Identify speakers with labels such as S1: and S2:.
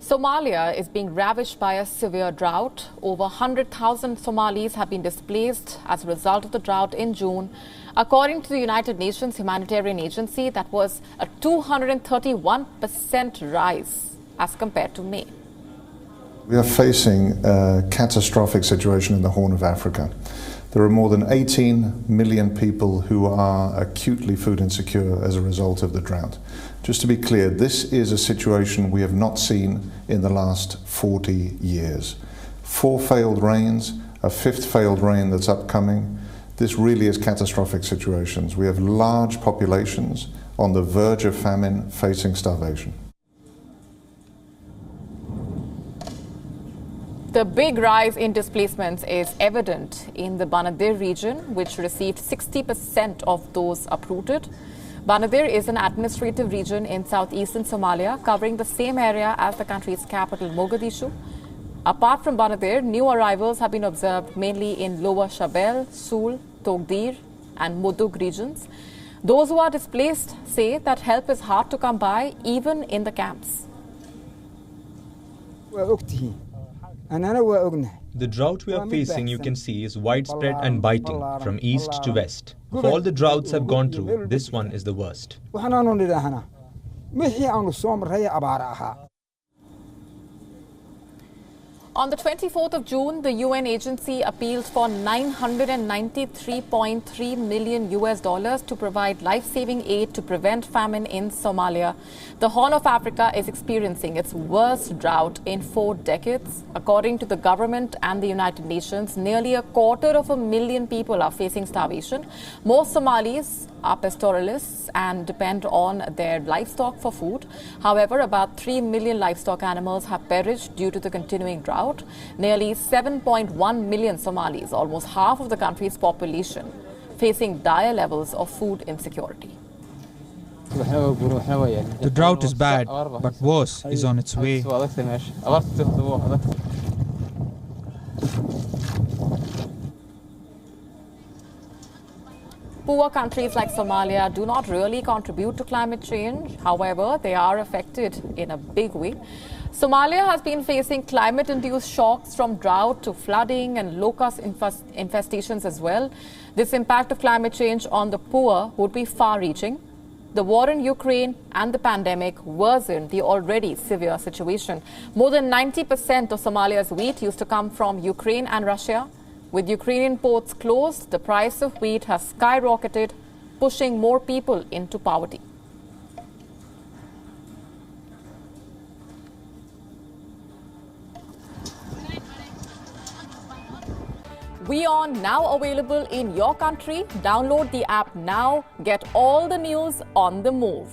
S1: Somalia is being ravaged by a severe drought. Over 100,000 Somalis have been displaced as a result of the drought in June. According to the United Nations humanitarian agency, that was a 231% rise as compared to May.
S2: We are facing a catastrophic situation in the Horn of Africa. There are more than 18 million people who are acutely food insecure as a result of the drought. Just to be clear, this is a situation we have not seen in the last 40 years. 4 failed rains, a 5th failed rain that's upcoming. This really is catastrophic situations. We have large populations on the verge of famine facing starvation.
S1: The big rise in displacements is evident in the Banadir region, which received 60% of those uprooted. Banadir is an administrative region in southeastern Somalia, covering the same area as the country's capital, Mogadishu. Apart from Banadir, new arrivals have been observed mainly in Lower Shabelle, Sul, Togdir and Mudug regions. Those who are displaced say that help is hard to come by, even in the camps.
S3: The drought we are facing, you can see, is widespread and biting from east to west. Of all the droughts I've gone through, this one is the worst.
S1: On the 24th of June, the UN agency appealed for $993.3 million to provide life-saving aid to prevent famine in Somalia. The Horn of Africa is experiencing its worst drought in 4 decades. According to the government and the United Nations, nearly 250,000 people are facing starvation. Most Somalis are pastoralists and depend on their livestock for food. However, about 3 million livestock animals have perished due to the continuing drought. Nearly 7.1 million Somalis, almost half of the country's population, facing dire levels of food insecurity.
S4: The drought is bad, but worse is on its way.
S1: Poor countries like Somalia do not really contribute to climate change. However, they are affected in a big way. Somalia has been facing climate-induced shocks from drought to flooding and locust infestations as well. This impact of climate change on the poor would be far-reaching. The war in Ukraine and the pandemic worsened the already severe situation. More than 90% of Somalia's wheat used to come from Ukraine and Russia. With Ukrainian ports closed, the price of wheat has skyrocketed, pushing more people into poverty. WION now available in your country. Download the app now. Get all the news on the move.